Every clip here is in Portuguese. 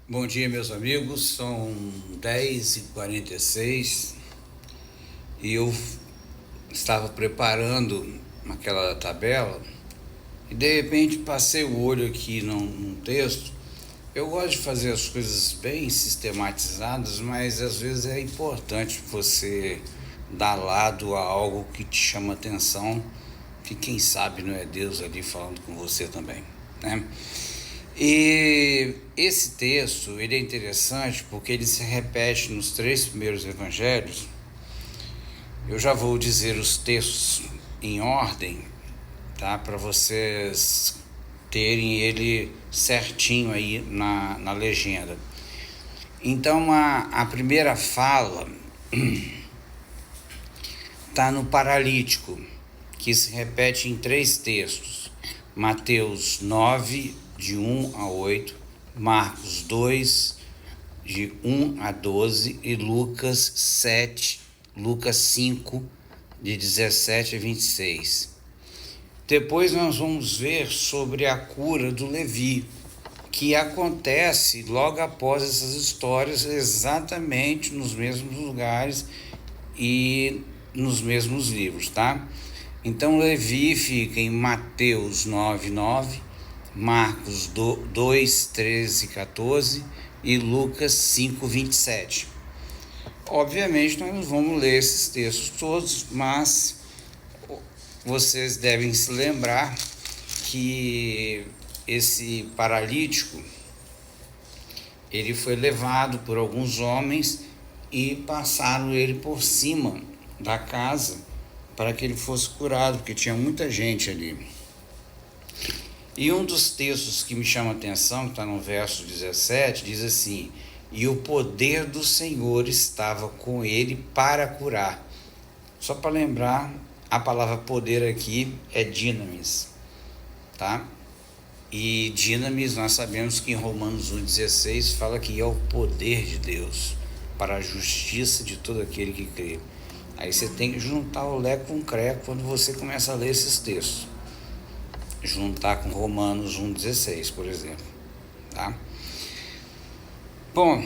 Bom dia, meus amigos. São 10h46 e eu estava preparando aquela tabela e de repente passei o olho aqui num texto. Eu gosto de fazer as coisas bem sistematizadas, mas às vezes é importante você dar lado a algo que te chama atenção, que quem sabe não é Deus ali falando com você também, né? E esse texto, ele é interessante porque ele se repete nos 3 primeiros evangelhos. Eu já vou dizer os textos em ordem, tá? Para vocês terem ele certinho aí na legenda. Então, a primeira fala está no paralítico, que se repete em 3 textos. Mateus 9, de 1 a 8, Marcos 2, de 1 a 12 e Lucas 5, de 17 a 26. Depois nós vamos ver sobre a cura do Levi, que acontece logo após essas histórias, exatamente nos mesmos lugares e nos mesmos livros, tá? Então Levi fica em Mateus 9:9, Marcos 2, 13 e 14 e Lucas 5, 27. Obviamente nós não vamos ler esses textos todos, mas vocês devem se lembrar que esse paralítico, ele foi levado por alguns homens e passaram ele por cima da casa para que ele fosse curado, porque tinha muita gente ali. E um dos textos que me chama a atenção, que está no verso 17, diz assim: e o poder do Senhor estava com ele para curar. Só para lembrar, a palavra poder aqui é dinamis, tá? E dinamis, nós sabemos que em Romanos 1,16 fala que é o poder de Deus para a justiça de todo aquele que crê. Aí você tem que juntar o lé com o cré quando você começa a ler esses textos. Juntar com Romanos 1,16, por exemplo, tá? Bom,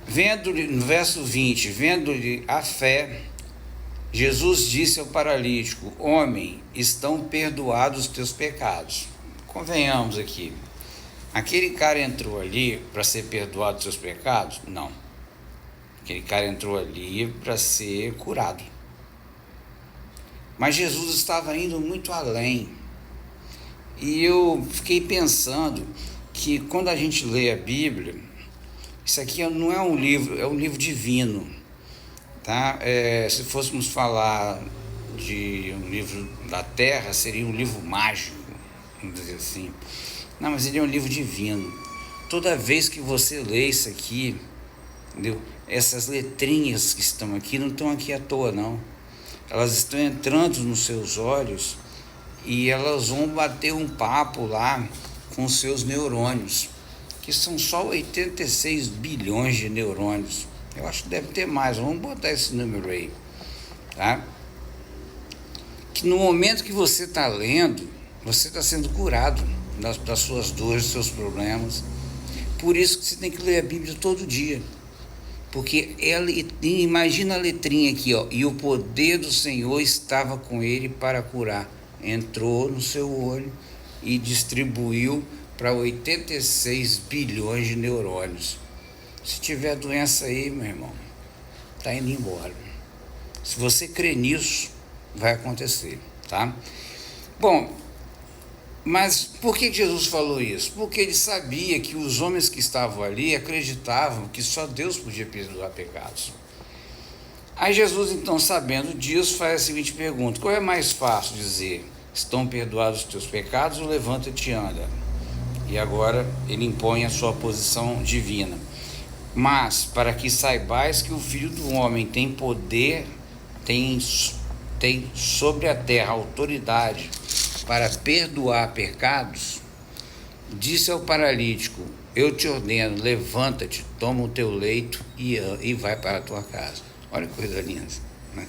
vendo-lhe, no verso 20, vendo-lhe a fé, Jesus disse ao paralítico: homem, estão perdoados os teus pecados. Convenhamos aqui, aquele cara entrou ali para ser perdoado dos seus pecados? Não. Aquele cara entrou ali para ser curado. Mas Jesus estava indo muito além. E eu fiquei pensando que quando a gente lê a Bíblia, isso aqui não é um livro, é um livro divino, tá? Se fôssemos falar de um livro da Terra, seria um livro mágico, vamos dizer assim. Não, mas ele é um livro divino. Toda vez que você lê isso aqui, entendeu? Essas letrinhas que estão aqui não estão aqui à toa, não. Elas estão entrando nos seus olhos e elas vão bater um papo lá com os seus neurônios, que são só 86 bilhões de neurônios. Eu acho que deve ter mais, vamos botar esse número aí, tá? Que no momento que você está lendo, você está sendo curado das suas dores, dos seus problemas. Por isso que você tem que ler a Bíblia todo dia. Porque ela, imagina a letrinha aqui, ó, e o poder do Senhor estava com ele para curar. Entrou no seu olho e distribuiu para 86 bilhões de neurônios. Se tiver doença aí, meu irmão, está indo embora. Se você crê nisso, vai acontecer, tá? Bom, mas por que Jesus falou isso? Porque ele sabia que os homens que estavam ali acreditavam que só Deus podia perdoar pecados. Aí Jesus, então, sabendo disso, faz a seguinte pergunta: qual é mais fácil dizer, estão perdoados os teus pecados, ou levanta-te e anda? E agora ele impõe a sua posição divina. Mas, para que saibais que o Filho do Homem tem poder, tem sobre a terra autoridade para perdoar pecados, disse ao paralítico: eu te ordeno, levanta-te, toma o teu leito e vai para a tua casa. Olha que coisa linda, né?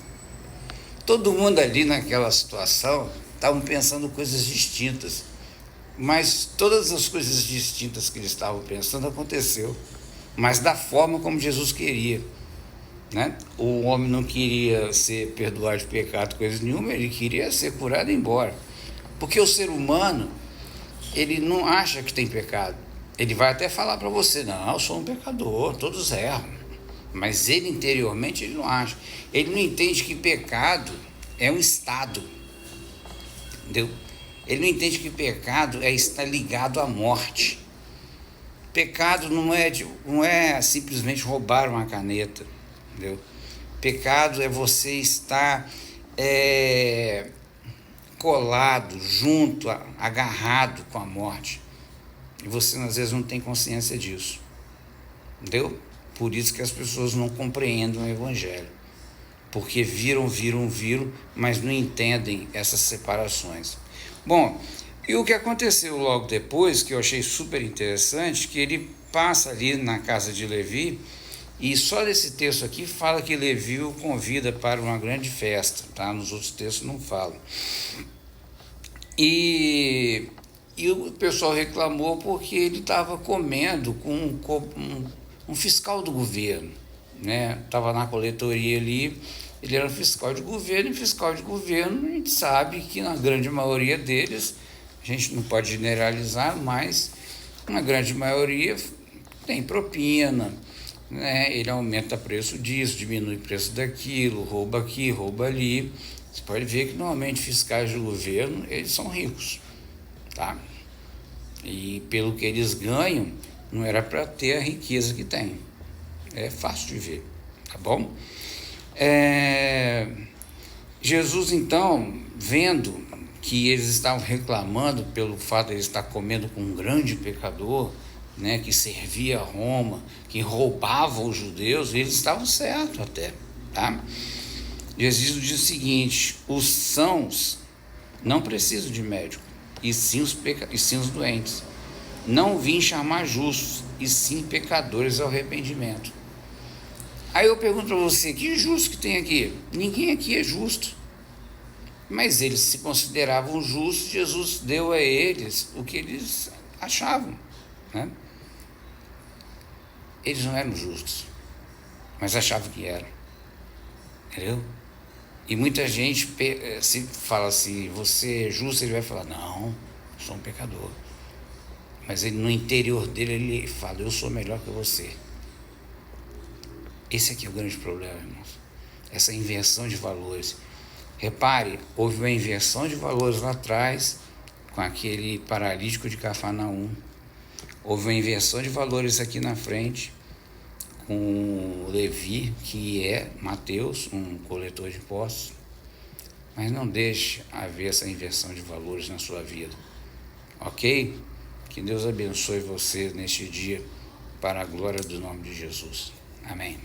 Todo mundo ali naquela situação estavam pensando coisas distintas. Mas todas as coisas distintas que eles estavam pensando aconteceu, mas da forma como Jesus queria, né? O homem não queria ser perdoado de pecado, coisa nenhuma, ele queria ser curado e ir embora. Porque o ser humano, ele não acha que tem pecado. Ele vai até falar para você, não, eu sou um pecador, todos erram. Mas ele interiormente ele não acha. Ele não entende que pecado é um estado. Entendeu? Ele não entende que pecado é estar ligado à morte. Pecado não é simplesmente roubar uma caneta. Entendeu? Pecado é você estar colado, junto, agarrado com a morte. E você às vezes não tem consciência disso. Entendeu? Por isso que as pessoas não compreendem o Evangelho. Porque viram, mas não entendem essas separações. Bom, e o que aconteceu logo depois, que eu achei super interessante, que ele passa ali na casa de Levi, e só nesse texto aqui fala que Levi o convida para uma grande festa, tá? Nos outros textos não fala. E o pessoal reclamou porque ele estava comendo com um fiscal do governo, né? Estava na coletoria ali, ele era fiscal de governo, e fiscal de governo a gente sabe que na grande maioria deles, a gente não pode generalizar, mas na grande maioria tem propina, né? Ele aumenta o preço disso, diminui o preço daquilo, rouba aqui, rouba ali. Você pode ver que normalmente fiscais do governo, eles são ricos, tá? E pelo que eles ganham, não era para ter a riqueza que tem. É fácil de ver, tá bom? Jesus, então, vendo que eles estavam reclamando pelo fato de ele estar comendo com um grande pecador, né, que servia a Roma, que roubava os judeus, eles estavam certos até, tá? Jesus diz o seguinte: os sãos não precisam de médico, e sim os doentes. Não vim chamar justos, e sim pecadores ao arrependimento. Aí eu pergunto para você, que justo que tem aqui? Ninguém aqui é justo. Mas eles se consideravam justos, Jesus deu a eles o que eles achavam, né? Eles não eram justos, mas achavam que eram, entendeu? E muita gente se fala assim, você é justo, ele vai falar, não, sou um pecador. Mas ele, no interior dele, ele fala, eu sou melhor que você. Esse aqui é o grande problema, irmãos. Essa inversão de valores. Repare, houve uma inversão de valores lá atrás, com aquele paralítico de Cafarnaum. Houve uma inversão de valores aqui na frente, com Levi, que é Mateus, um coletor de impostos. Mas não deixe haver essa inversão de valores na sua vida. Ok? Que Deus abençoe você neste dia, para a glória do nome de Jesus. Amém.